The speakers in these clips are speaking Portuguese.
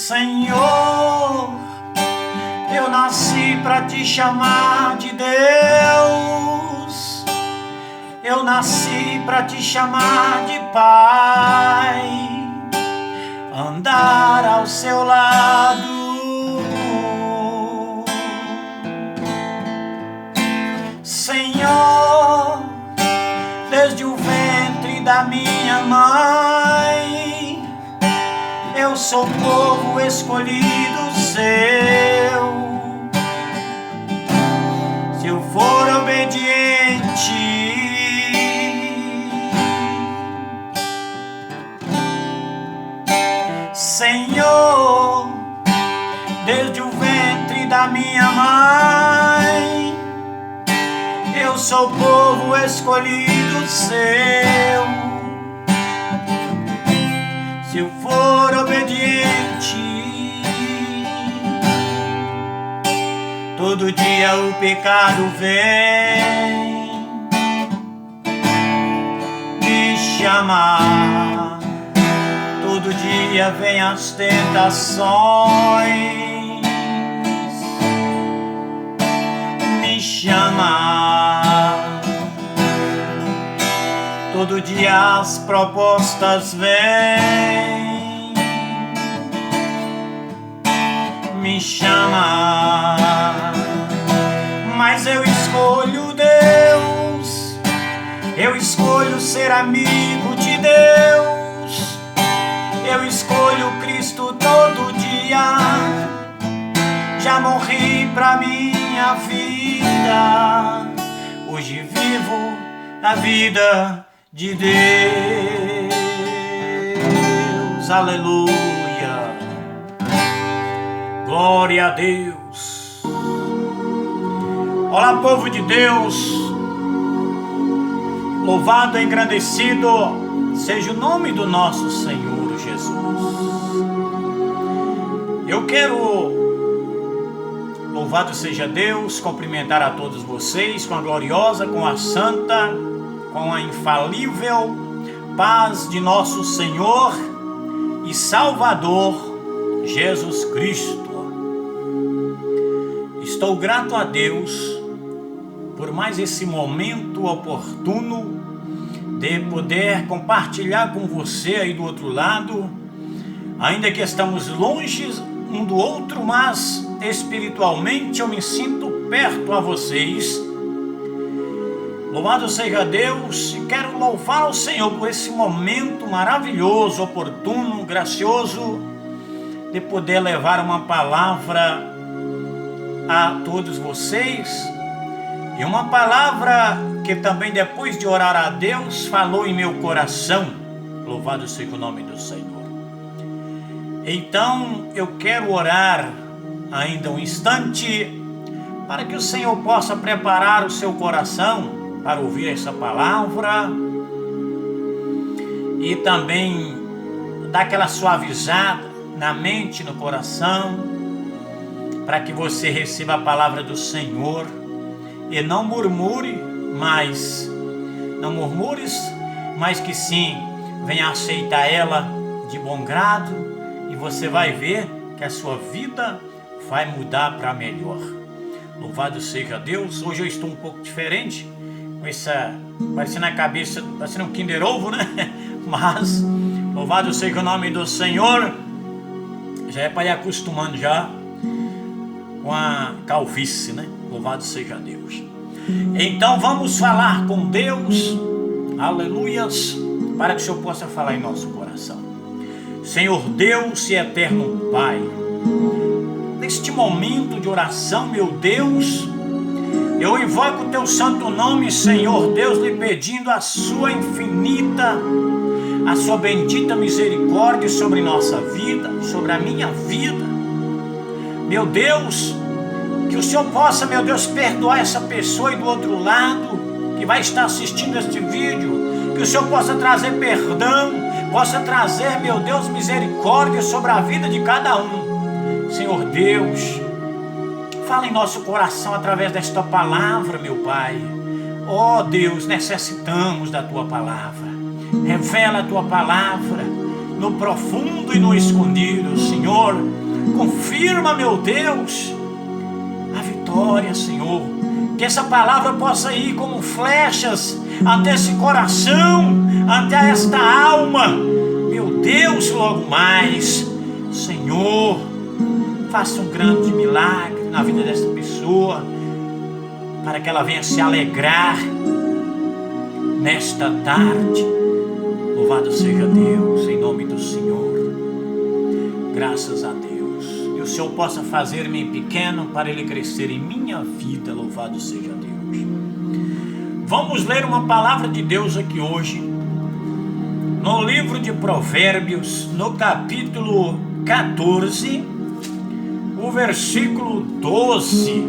Senhor, eu nasci para te chamar de Deus, eu nasci para te chamar de Pai, andar ao seu lado. Senhor, desde o ventre da minha mãe, eu sou povo escolhido seu. Se eu for obediente, Senhor, desde o ventre da minha mãe, eu sou povo escolhido seu. Se eu for obediente, todo dia o pecado vem me chamar, todo dia vem as tentações me chamar, todo dia as propostas vêm me chamar, mas eu escolho Deus, eu escolho ser amigo de Deus, eu escolho Cristo todo dia, já morri pra minha vida, hoje vivo a vida de Deus. Aleluia, glória a Deus. Olá, povo de Deus, louvado e engrandecido seja o nome do nosso Senhor Jesus. Eu quero, louvado seja Deus, cumprimentar a todos vocês com a gloriosa, com a santa, com a infalível paz de nosso Senhor e Salvador Jesus Cristo. Estou grato a Deus por mais esse momento oportuno de poder compartilhar com você aí do outro lado, ainda que estamos longe um do outro, mas espiritualmente eu me sinto perto a vocês. Louvado seja Deus, e quero louvar ao Senhor por esse momento maravilhoso, oportuno, gracioso, de poder levar uma palavra a todos vocês, e uma palavra que também, depois de orar a Deus, falou em meu coração. Louvado seja o nome do Senhor. Então eu quero orar ainda um instante, para que o Senhor possa preparar o seu coração para ouvir essa palavra e também dar aquela suavizada na mente, no coração, para que você receba a palavra do Senhor e não murmures, mas que sim, venha aceitar ela de bom grado, e você vai ver que a sua vida vai mudar para melhor. Louvado seja Deus. Hoje eu estou um pouco diferente, com essa, parecendo a cabeça, parecendo um Kinder Ovo, né? Mas, louvado seja o nome do Senhor. Já é para ir acostumando já com a calvície, né? Louvado seja Deus. Então vamos falar com Deus, aleluias, para que o Senhor possa falar em nosso coração. Senhor Deus e eterno Pai, neste momento de oração, meu Deus, eu invoco o teu santo nome, Senhor Deus, lhe pedindo a sua infinita, a sua bendita misericórdia sobre nossa vida, sobre a minha vida. Meu Deus, que o Senhor possa, meu Deus, perdoar essa pessoa aí do outro lado, que vai estar assistindo este vídeo, que o Senhor possa trazer perdão, possa trazer, meu Deus, misericórdia sobre a vida de cada um. Senhor Deus, fala em nosso coração através desta palavra, meu Pai. Ó Deus, necessitamos da Tua palavra. Revela a Tua palavra no no profundo e no escondido. Senhor, confirma, meu Deus, a vitória, Senhor. Que essa palavra possa ir como flechas até esse coração, até esta alma. Meu Deus, logo mais, Senhor, faça um grande milagre na vida dessa pessoa, para que ela venha se alegrar nesta tarde. Louvado seja Deus, em nome do Senhor. Graças a Deus. E o Senhor possa fazer-me pequeno para Ele crescer em minha vida. Louvado seja Deus. Vamos ler uma palavra de Deus aqui hoje, no livro de Provérbios, no capítulo 14, o versículo 12.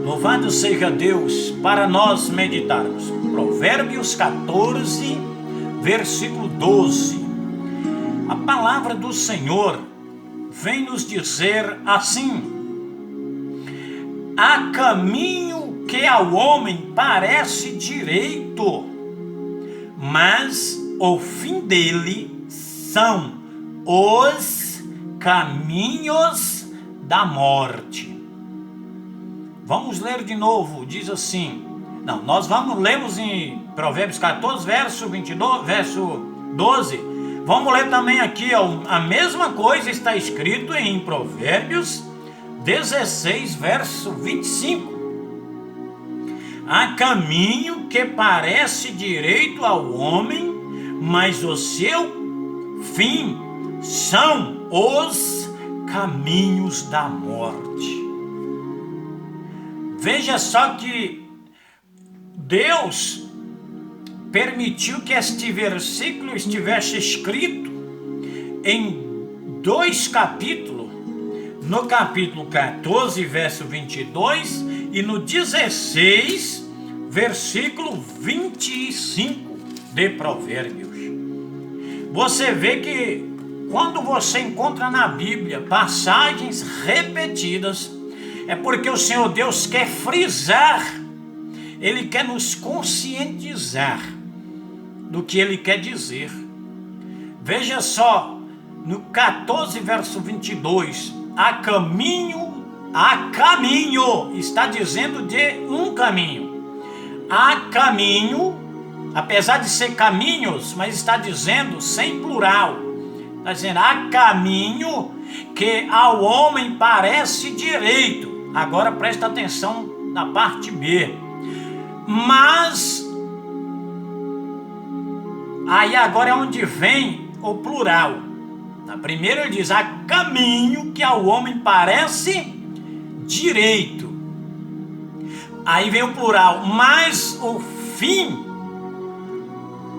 Louvado seja Deus, para nós meditarmos. Provérbios 14, versículo 12. A palavra do Senhor vem nos dizer assim: há caminho que ao homem parece direito, mas o fim dele são os caminhos da morte. Vamos ler de novo, diz assim. Não, nós lemos em Provérbios 14, verso 22, verso 12. Vamos ler também aqui, a mesma coisa está escrito em Provérbios 16, verso 25. Há caminho que parece direito ao homem, mas o seu fim são os caminhos da morte. Veja só que Deus permitiu que este versículo estivesse escrito em 2 capítulos, no capítulo 14, verso 22, e no 16, versículo 25 de Provérbios. Você vê que quando você encontra na Bíblia passagens repetidas, é porque o Senhor Deus quer frisar, Ele quer nos conscientizar do que Ele quer dizer. Veja só, no 14, verso 22, há caminho, está dizendo de um caminho. Há caminho, apesar de ser caminhos, mas está dizendo sem plural. Está dizendo, há caminho que ao homem parece direito. Agora presta atenção na parte B. Mas, aí agora é onde vem o plural. Na primeira ele diz, há caminho que ao homem parece direito. Aí vem o plural, mas o fim,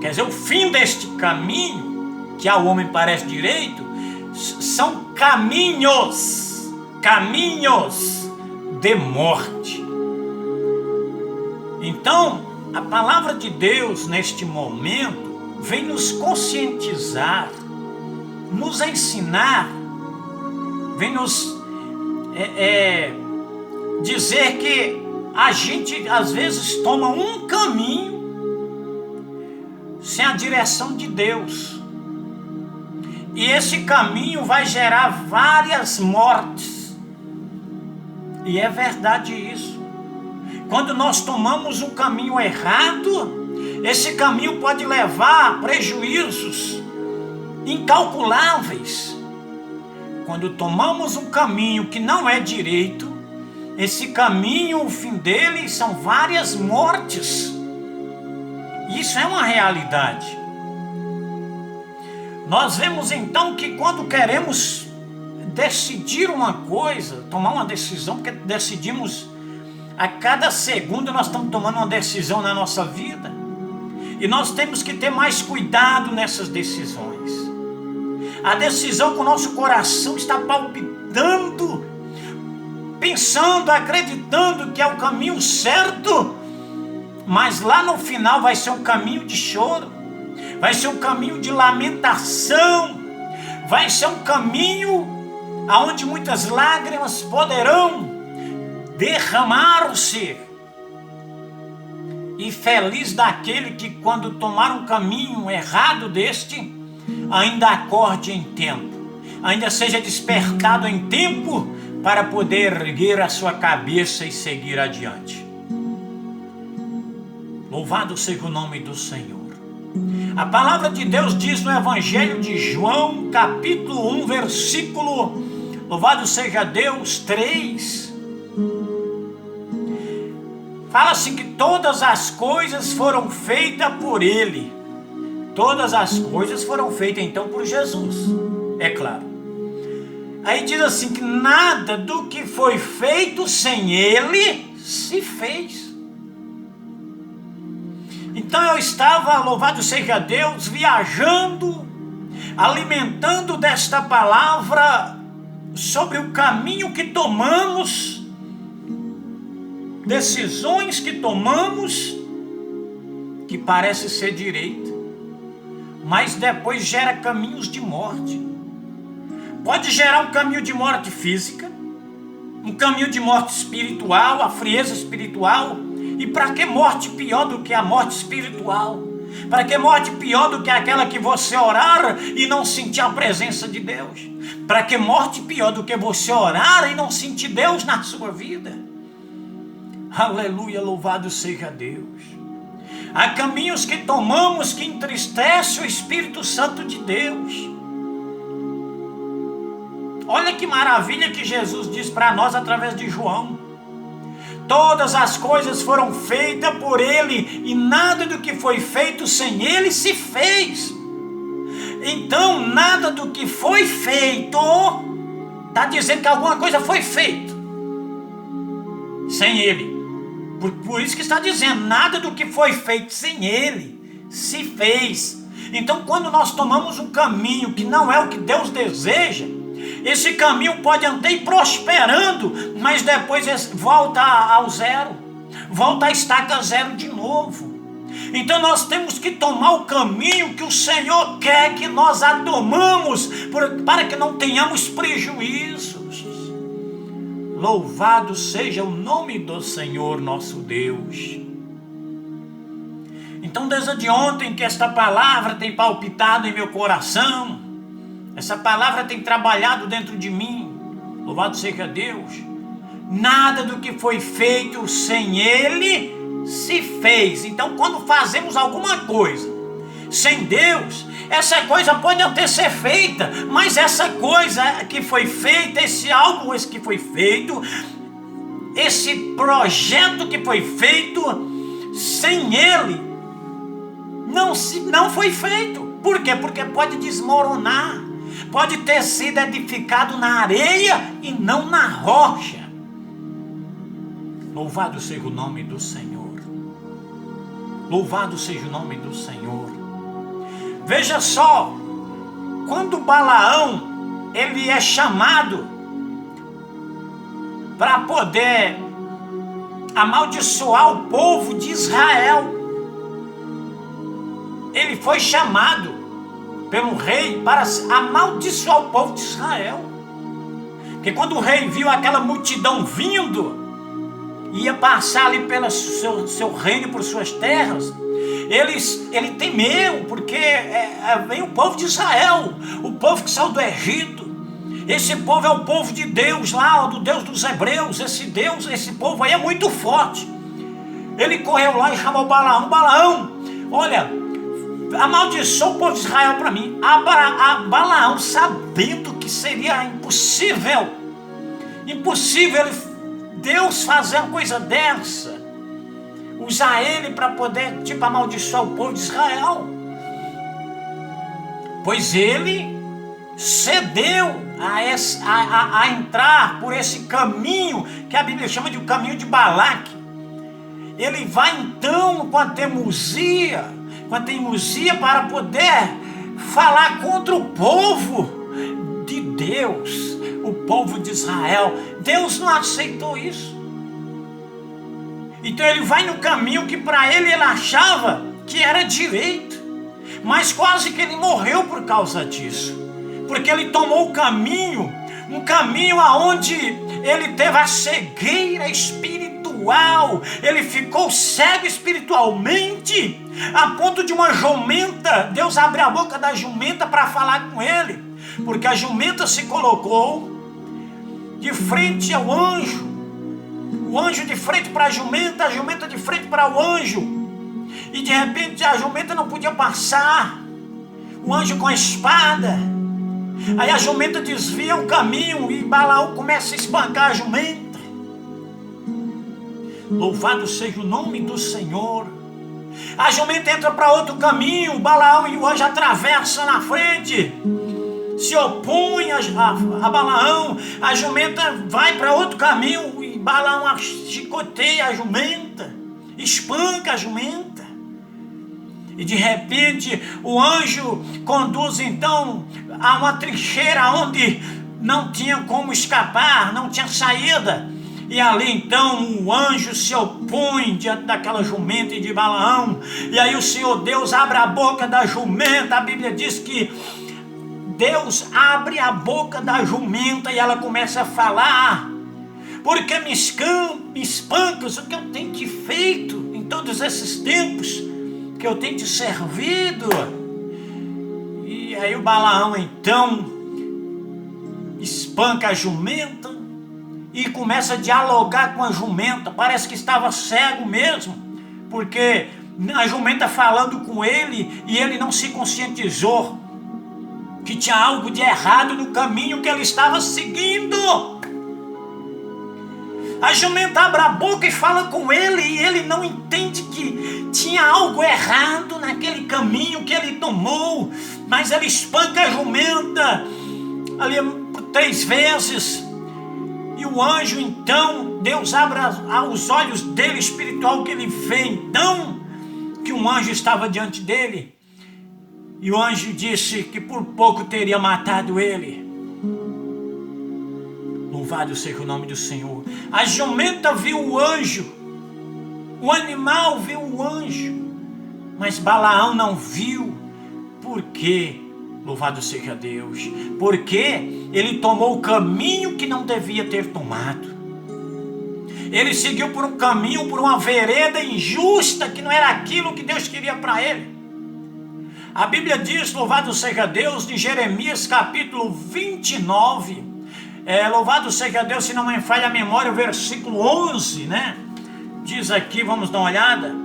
quer dizer, o fim deste caminho que ao homem parece direito, são caminhos de morte. Então, a palavra de Deus neste momento vem nos conscientizar, nos ensinar, vem nos dizer que a gente às vezes toma um caminho sem a direção de Deus, e esse caminho vai gerar várias mortes. E é verdade isso. Quando nós tomamos um caminho errado, esse caminho pode levar a prejuízos incalculáveis. Quando tomamos um caminho que não é direito, esse caminho, o fim dele são várias mortes. Isso é uma realidade. Nós vemos então que quando queremos decidir uma coisa, tomar uma decisão, porque decidimos a cada segundo, nós estamos tomando uma decisão na nossa vida, e nós temos que ter mais cuidado nessas decisões. A decisão que o nosso coração está palpitando, pensando, acreditando que é o caminho certo, mas lá no final vai ser um caminho de choro, vai ser um caminho de lamentação, vai ser um caminho aonde muitas lágrimas poderão derramar-se. E feliz daquele que, quando tomar um caminho errado deste, ainda acorde em tempo, ainda seja despertado em tempo para poder erguer a sua cabeça e seguir adiante. Louvado seja o nome do Senhor. A palavra de Deus diz no Evangelho de João, capítulo 1, versículo, louvado seja Deus, 3. Fala-se que todas as coisas foram feitas por Ele. Todas as coisas foram feitas então por Jesus, é claro. Aí diz assim que nada do que foi feito sem Ele se fez. Então eu estava, louvado seja Deus, viajando, alimentando desta palavra sobre o caminho que tomamos, decisões que tomamos, que parece ser direita, mas depois gera caminhos de morte. Pode gerar um caminho de morte física, um caminho de morte espiritual, a frieza espiritual. E para que morte pior do que a morte espiritual? Para que morte pior do que aquela que você orar e não sentir a presença de Deus? Para que morte pior do que você orar e não sentir Deus na sua vida? Aleluia, louvado seja Deus. Há caminhos que tomamos que entristecem o Espírito Santo de Deus. Olha que maravilha que Jesus diz para nós através de João. Todas as coisas foram feitas por Ele, e nada do que foi feito sem Ele se fez. Então, nada do que foi feito, está dizendo que alguma coisa foi feita sem Ele. Por isso que está dizendo, nada do que foi feito sem Ele se fez. Então, quando nós tomamos um caminho que não é o que Deus deseja, esse caminho pode até ir prosperando, mas depois volta ao zero, volta à estaca zero de novo. Então nós temos que tomar o caminho que o Senhor quer que nós tomamos, para que não tenhamos prejuízos. Louvado seja o nome do Senhor nosso Deus. Então desde ontem que esta palavra tem palpitado em meu coração, essa palavra tem trabalhado dentro de mim, louvado seja Deus. Nada do que foi feito sem Ele se fez. Então quando fazemos alguma coisa sem Deus, essa coisa pode até ser feita, mas essa coisa que foi feita, esse algo que foi feito, esse projeto que foi feito, sem Ele, não foi feito. Por quê? Porque pode desmoronar. Pode ter sido edificado na areia e não na rocha. Louvado seja o nome do Senhor. Louvado seja o nome do Senhor. Veja só, quando Balaão ele é chamado para poder amaldiçoar o povo de Israel, ele foi chamado pelo rei para amaldiçoar o povo de Israel. Porque quando o rei viu aquela multidão vindo, ia passar ali pelo seu reino, por suas terras, ele temeu, porque vem o povo de Israel, o povo que saiu do Egito. Esse povo é o povo de Deus lá, do Deus dos hebreus. Esse povo aí é muito forte. Ele correu lá e chamou Balaão. Balaão, olha, amaldiçoou o povo de Israel para mim. Balaão, sabendo que seria impossível Deus fazer uma coisa dessa, usar ele para poder amaldiçoar o povo de Israel, pois ele cedeu a entrar por esse caminho que a Bíblia chama de o caminho de Balaque. Ele vai então com a teimosia para poder falar contra o povo de Deus, o povo de Israel. Deus não aceitou isso. Então ele vai no caminho que para ele achava que era direito, mas quase que ele morreu por causa disso, porque ele tomou um caminho aonde ele teve a cegueira espiritual. espiritual, ele ficou cego espiritualmente, a ponto de uma jumenta, Deus abre a boca da jumenta para falar com ele, porque a jumenta se colocou de frente ao anjo, o anjo de frente para a jumenta de frente para o anjo, e de repente a jumenta não podia passar, o anjo com a espada. Aí a jumenta desvia o caminho e Balaão começa a espancar a jumenta. Louvado seja o nome do Senhor. A jumenta entra para outro caminho, Balaão e o anjo atravessam na frente, se opõem a Balaão. A jumenta vai para outro caminho e Balaão chicoteia a jumenta, espanca a jumenta. E de repente o anjo conduz então a uma trincheira onde não tinha como escapar, não tinha saída. E ali então o anjo se opõe diante daquela jumenta e de Balaão. E aí o Senhor Deus abre a boca da jumenta. A Bíblia diz que Deus abre a boca da jumenta e ela começa a falar: porque me espancas, o que eu tenho te feito em todos esses tempos que eu tenho te servido? E aí o Balaão então espanca a jumenta e começa a dialogar com a jumenta. Parece que estava cego mesmo, porque a jumenta falando com ele e ele não se conscientizou que tinha algo de errado no caminho que ele estava seguindo. A jumenta abre a boca e fala com ele e ele não entende que tinha algo errado naquele caminho que ele tomou, mas ele espanca a jumenta ali 3 vezes. E o anjo então, Deus abre os olhos dele espiritual, que ele vê então que um anjo estava diante dele. E o anjo disse que por pouco teria matado ele. Louvado seja o nome do Senhor. A jumenta viu o anjo, o animal viu o anjo, mas Balaão não viu. Por quê? Louvado seja Deus. Porque ele tomou o caminho que não devia ter tomado. Ele seguiu por um caminho, por uma vereda injusta, que não era aquilo que Deus queria para ele. A Bíblia diz, louvado seja Deus, de Jeremias capítulo 29, louvado seja Deus, se não me falha a memória, o versículo 11, né? Diz aqui, vamos dar uma olhada,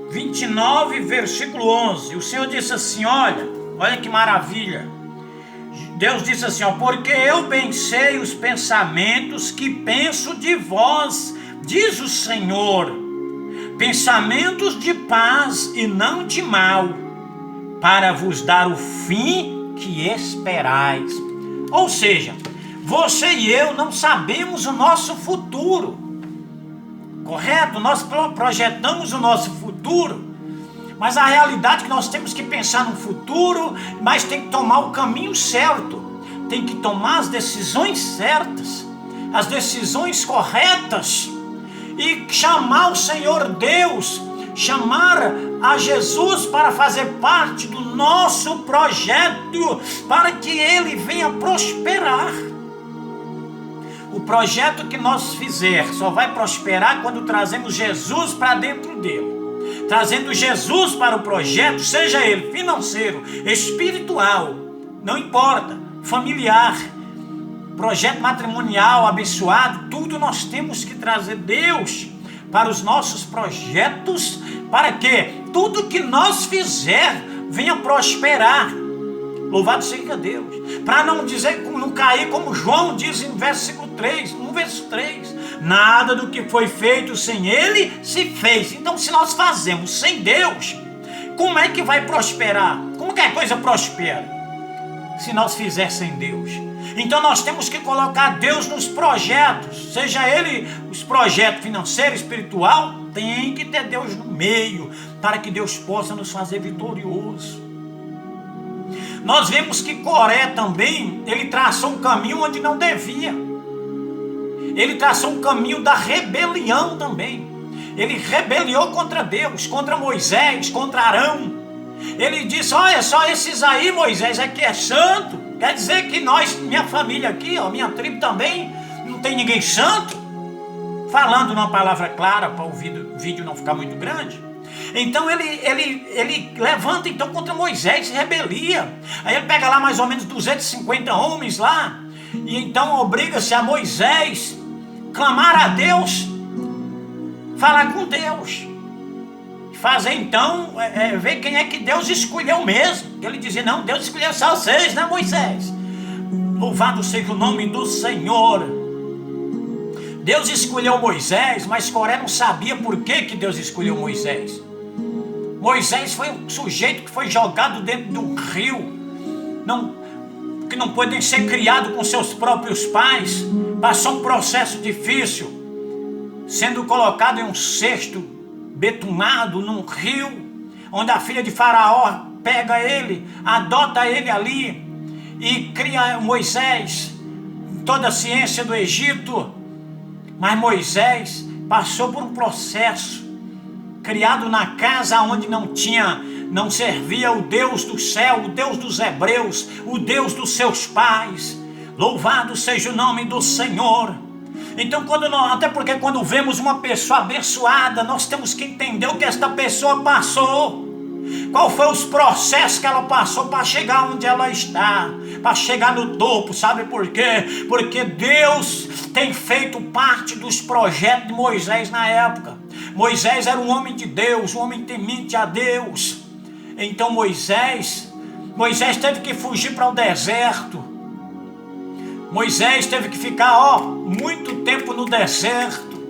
29, versículo 11, o Senhor disse assim, olha que maravilha, Deus disse assim, porque eu bem sei os pensamentos que penso de vós, diz o Senhor, pensamentos de paz e não de mal, para vos dar o fim que esperais. Ou seja, você e eu não sabemos o nosso futuro, correto? Nós projetamos o nosso futuro, mas a realidade é que nós temos que pensar no futuro, mas tem que tomar o caminho certo, tem que tomar as decisões certas, as decisões corretas, e chamar o Senhor Deus, chamar a Jesus para fazer parte do nosso projeto, para que Ele venha prosperar. O projeto que nós fizer só vai prosperar quando trazemos Jesus para dentro dele. Trazendo Jesus para o projeto, seja ele financeiro, espiritual, não importa, familiar, projeto matrimonial abençoado, tudo nós temos que trazer Deus para os nossos projetos, para que tudo que nós fizer venha prosperar. Louvado seja Deus. Para não dizer, não cair como João diz no verso 3, nada do que foi feito sem Ele se fez. Então, se nós fazemos sem Deus, como é que vai prosperar? Como que a coisa prospera? Se nós fizermos sem Deus. Então nós temos que colocar Deus nos projetos, seja ele os projetos financeiro, espiritual, tem que ter Deus no meio, para que Deus possa nos fazer vitorioso. Nós vemos que Coré também, ele traçou um caminho onde não devia. Ele traçou um caminho da rebelião também. Ele rebeliou contra Deus, contra Moisés, contra Arão. Ele disse, olha só, esses aí, Moisés, aqui é santo. Quer dizer que nós, minha família aqui, minha tribo também, não tem ninguém santo? falando numa palavra clara para o vídeo não ficar muito grande. Então ele levanta então contra Moisés, rebelia. Aí ele pega lá mais ou menos 250 homens lá, e então obriga-se a Moisés clamar a Deus, falar com Deus, fazer então, ver quem é que Deus escolheu mesmo. Ele dizia, não, Deus escolheu só vocês, não Moisés. Louvado seja o nome do Senhor. Deus escolheu Moisés, mas Coré não sabia por que Deus escolheu Moisés. Moisés foi um sujeito que foi jogado dentro de um rio, que não pôde ser criado com seus próprios pais, passou um processo difícil, sendo colocado em um cesto betumado num rio, onde a filha de Faraó pega ele, adota ele ali e cria Moisés, toda a ciência do Egito. Mas Moisés passou por um processo, criado na casa onde não servia o Deus do céu, o Deus dos hebreus, o Deus dos seus pais. Louvado seja o nome do Senhor. Então, até porque quando vemos uma pessoa abençoada, nós temos que entender o que esta pessoa passou. Qual foi os processos que ela passou para chegar onde ela está, para chegar no topo. Sabe por quê? Porque Deus tem feito parte dos projetos de Moisés na época. Moisés era um homem de Deus, um homem temente a Deus. Então Moisés teve que fugir para o deserto. Moisés teve que ficar muito tempo no deserto,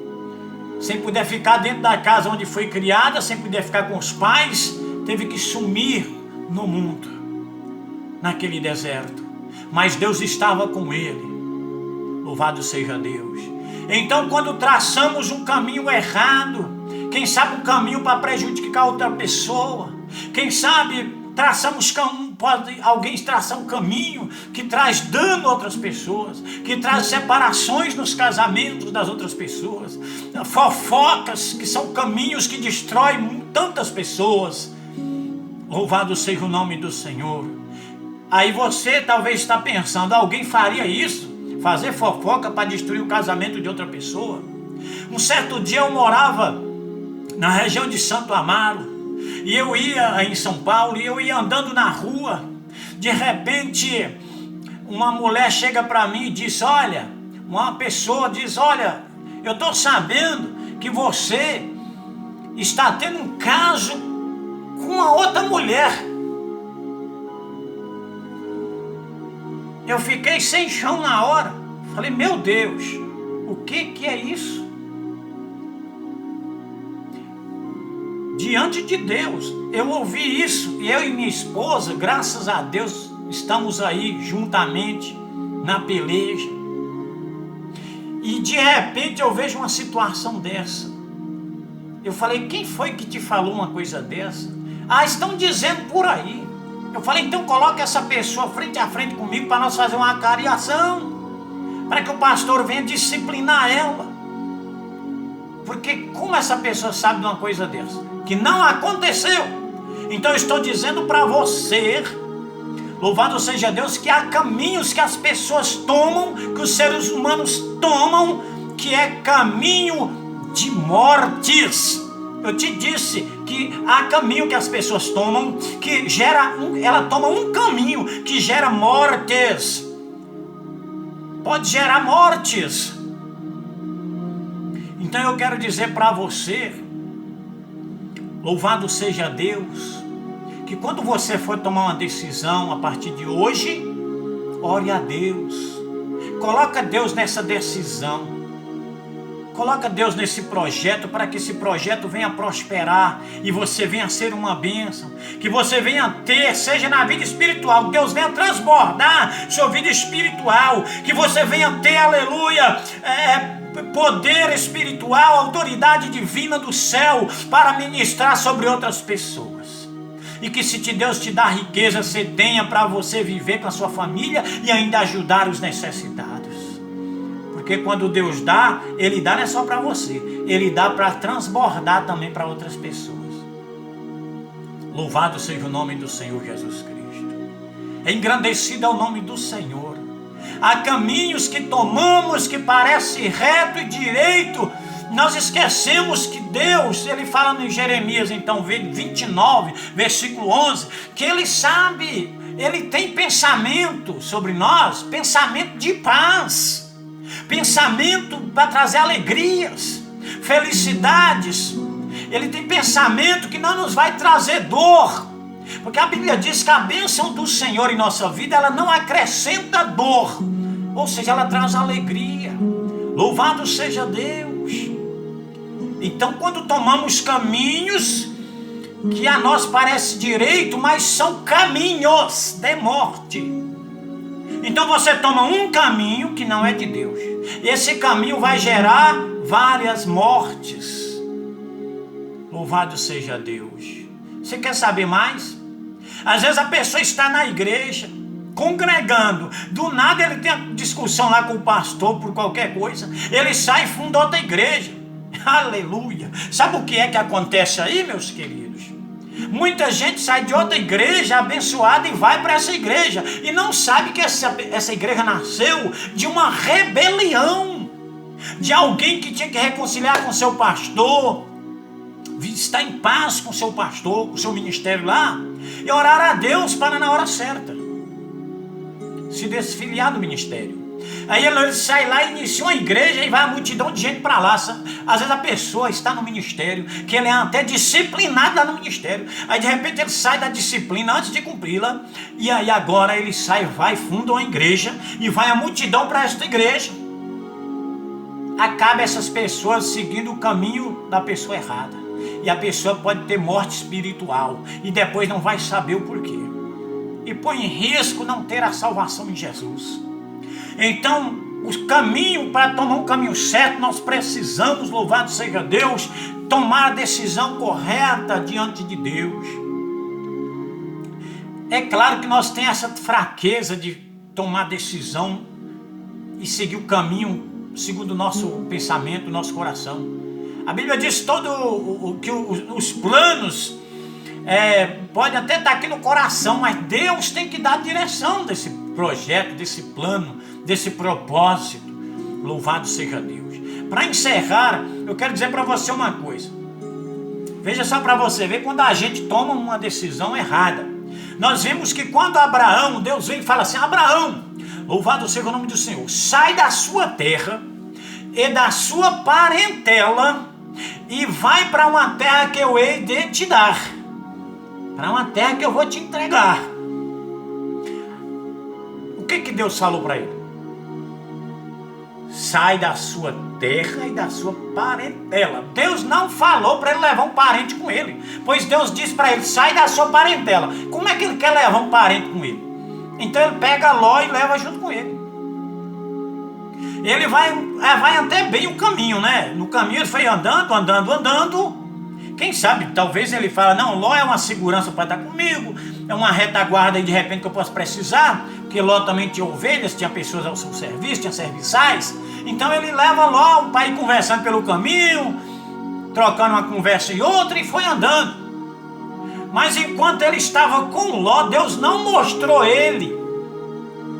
sem poder ficar dentro da casa onde foi criada, sem poder ficar com os pais. Teve que sumir no mundo, naquele deserto. Mas Deus estava com ele. Louvado seja Deus. Então, quando traçamos um caminho errado, quem sabe um caminho para prejudicar outra pessoa, quem sabe pode alguém traçar um caminho que traz dano a outras pessoas, que traz separações nos casamentos das outras pessoas, fofocas, que são caminhos que destroem tantas pessoas. Louvado seja o nome do Senhor. Aí você talvez está pensando, alguém faria isso? Fazer fofoca para destruir o casamento de outra pessoa? Um certo dia eu morava na região de Santo Amaro, e eu ia em São Paulo, e eu ia andando na rua. De repente, uma mulher chega para mim e diz, uma pessoa diz, eu estou sabendo que você está tendo um caso com a outra mulher. Eu fiquei sem chão na hora. Falei, meu Deus, o que é isso? Diante de Deus, eu ouvi isso, e eu e minha esposa, graças a Deus, estamos aí juntamente na peleja. E de repente eu vejo uma situação dessa. Eu falei, quem foi que te falou uma coisa dessa? Estão dizendo por aí. Eu falei, então coloque essa pessoa frente a frente comigo para nós fazer uma acariação, para que o pastor venha disciplinar ela. Porque como essa pessoa sabe de uma coisa dessa? Que não aconteceu. Então eu estou dizendo para você, louvado seja Deus, que há caminhos que as pessoas tomam, que os seres humanos tomam, que é caminho de mortes. Eu te disse que há caminho que as pessoas tomam, que ela toma um caminho que gera mortes. Pode gerar mortes. Então eu quero dizer para você, louvado seja Deus, que quando você for tomar uma decisão a partir de hoje, ore a Deus. Coloca Deus nessa decisão. Coloca Deus nesse projeto, para que esse projeto venha prosperar e você venha ser uma bênção. Que você venha ter, seja na vida espiritual, Deus venha transbordar sua vida espiritual. Que você venha ter, aleluia, poder espiritual, autoridade divina do céu para ministrar sobre outras pessoas. E que se Deus te dá riqueza, você tenha para você viver com a sua família e ainda ajudar os necessitados. Porque quando Deus dá, Ele dá não é só para você, Ele dá para transbordar também para outras pessoas. Louvado seja o nome do Senhor Jesus Cristo. Engrandecido é o nome do Senhor. Há caminhos que tomamos que parece reto e direito, Nós esquecemos que Deus, ele fala em Jeremias, então, 29, versículo 11, que ele sabe, ele tem pensamento sobre nós, pensamento de paz, pensamento para trazer alegrias, felicidades. Ele tem pensamento que não nos vai trazer dor, porque a Bíblia diz que a bênção do Senhor em nossa vida, ela não acrescenta dor, ou seja, ela traz alegria. Louvado seja Deus. Então, quando tomamos caminhos que a nós parece direito, mas são caminhos de morte. Então você toma um caminho que não é de Deus. Esse caminho vai gerar várias mortes. Louvado seja Deus. Você quer saber mais? Às vezes a pessoa está na igreja, congregando, do nada ele tem uma discussão lá com o pastor por qualquer coisa, ele sai e funda outra igreja. Aleluia! Sabe o que é que acontece aí, meus queridos? Muita gente sai de outra igreja abençoada e vai para essa igreja e não sabe que essa igreja nasceu de uma rebelião, de alguém que tinha que reconciliar com seu pastor, estar em paz com seu pastor, com seu ministério lá, e orar a Deus para na hora certa se desfiliar do ministério. Aí ele sai lá e inicia uma igreja e vai a multidão de gente para lá. Às vezes a pessoa está no ministério, que ele é até disciplinado lá no ministério, aí de repente ele sai da disciplina antes de cumpri-la, e aí agora ele sai, vai, funda uma igreja e vai a multidão para esta igreja. Acaba essas pessoas seguindo o caminho da pessoa errada, e a pessoa pode ter morte espiritual e depois não vai saber o porquê, e põe em risco não ter a salvação em Jesus. Então, o caminho, para tomar um caminho certo, nós precisamos, louvado seja Deus, tomar a decisão correta diante de Deus. É claro que nós temos essa fraqueza de tomar decisão e seguir o caminho segundo o nosso pensamento, o nosso coração. A Bíblia diz que os planos podem até estar aqui no coração, mas Deus tem que dar a direção desse projeto, desse plano, desse propósito. Louvado seja Deus. Para encerrar, eu quero dizer para você uma coisa. Veja só para você ver quando a gente toma uma decisão errada. Nós vimos que quando Abraão, Deus vem e fala assim: Abraão, louvado seja o nome do Senhor, sai da sua terra e da sua parentela e vai para uma terra que eu hei de te dar, para uma terra que eu vou te entregar. O que Deus falou para ele? Sai da sua terra e da sua parentela. Deus não falou para ele levar um parente com ele, pois Deus disse para ele: sai da sua parentela. Como é que ele quer levar um parente com ele? Então ele pega Ló e leva junto com ele. Ele vai até bem o caminho, né? No caminho ele foi andando. Quem sabe, talvez ele fala: não, Ló é uma segurança para estar comigo, é uma retaguarda aí de repente que eu posso precisar, porque Ló também tinha ovelhas, tinha pessoas ao seu serviço, tinha serviçais. Então ele leva Ló para ir conversando pelo caminho, trocando uma conversa e outra, e foi andando. Mas enquanto ele estava com Ló, Deus não mostrou ele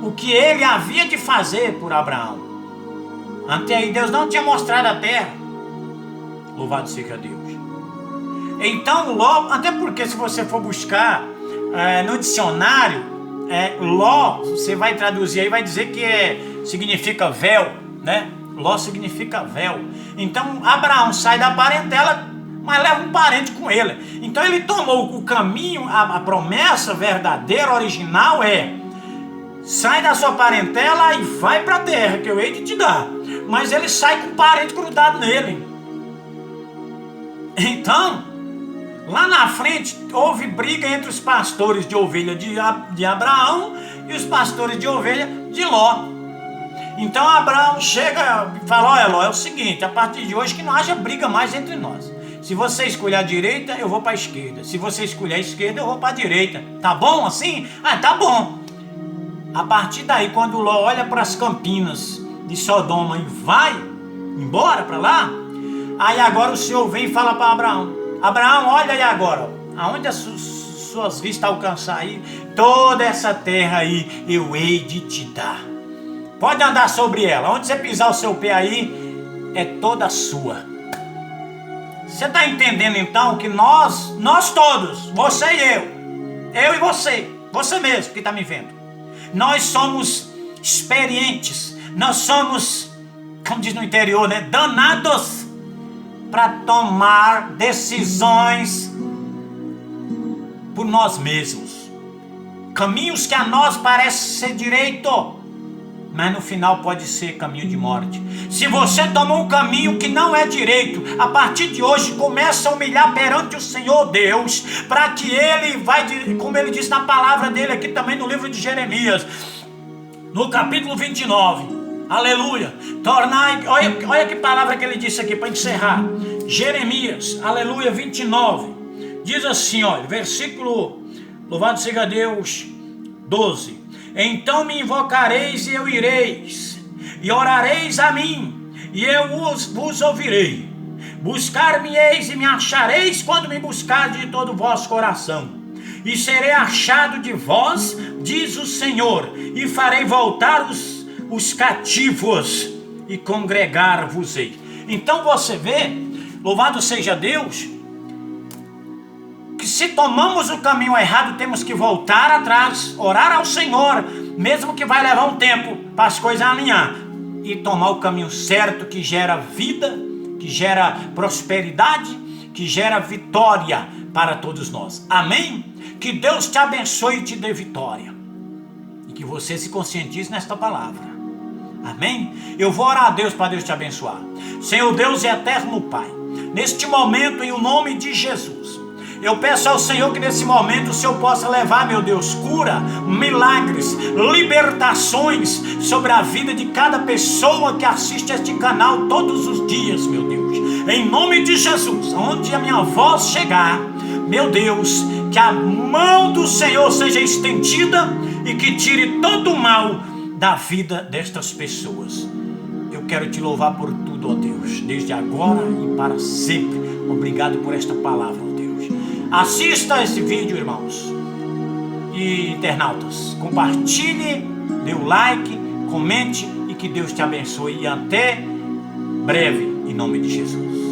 o que ele havia de fazer por Abraão. Até aí Deus não tinha mostrado a terra. Louvado seja Deus. Então Ló, até porque se você for buscar no dicionário, Ló, você vai traduzir aí, vai dizer que significa véu, né? Ló significa véu. Então Abraão sai da parentela, mas leva um parente com ele. Então ele tomou o caminho, a promessa verdadeira, original sai da sua parentela e vai para a terra que eu hei de te dar. Mas ele sai com um parente grudado nele. Então, lá na frente, houve briga entre os pastores de ovelha de Abraão e os pastores de ovelha de Ló. Então Abraão chega e fala: olha Ló, é o seguinte, a partir de hoje que não haja briga mais entre nós. Se você escolher a direita, eu vou para a esquerda. Se você escolher a esquerda, eu vou para a direita. Tá bom assim? Ah, tá bom. A partir daí, quando Ló olha para as campinas de Sodoma e vai embora para lá, aí agora o Senhor vem e fala para Abraão: Abraão, olha aí agora, aonde as suas vistas alcançar aí, toda essa terra aí eu hei de te dar. Pode andar sobre ela, onde você pisar o seu pé aí, é toda sua. Você está entendendo então que nós todos, você e eu e você mesmo que está me vendo, nós somos experientes, nós somos, como diz no interior, né, danados para tomar decisões por nós mesmos. Caminhos que a nós parece ser direito, mas no final pode ser caminho de morte. Se você tomou um caminho que não é direito, a partir de hoje começa a humilhar perante o Senhor Deus, para que Ele vai, como Ele diz na palavra dele aqui também no livro de Jeremias, no capítulo 29, aleluia, tornai, olha que palavra que Ele disse aqui para encerrar, Jeremias, aleluia, 29, diz assim, olha, versículo, louvado seja Deus, 12, então me invocareis e eu ireis, e orareis a mim, e eu vos ouvirei. Buscar-me-eis e me achareis quando me buscardes de todo o vosso coração. E serei achado de vós, diz o Senhor, e farei voltar os cativos, e congregar-vos-ei. Então você vê, louvado seja Deus, que se tomamos o caminho errado, temos que voltar atrás, orar ao Senhor, mesmo que vai levar um tempo para as coisas alinhar, e tomar o caminho certo, que gera vida, que gera prosperidade, que gera vitória para todos nós. Amém? Que Deus te abençoe e te dê vitória, e que você se conscientize nesta palavra. Amém? Eu vou orar a Deus para Deus te abençoar. Senhor Deus e eterno Pai, neste momento, em o nome de Jesus, eu peço ao Senhor que nesse momento o Senhor possa levar, meu Deus, cura, milagres, libertações sobre a vida de cada pessoa que assiste este canal todos os dias, meu Deus. Em nome de Jesus, onde a minha voz chegar, meu Deus, que a mão do Senhor seja estendida e que tire todo o mal da vida destas pessoas. Eu quero te louvar por tudo, ó Deus, desde agora e para sempre. Obrigado por esta palavra, ó Deus. Assista esse vídeo, irmãos e internautas. Compartilhe, dê o like, comente e que Deus te abençoe. E até breve, em nome de Jesus.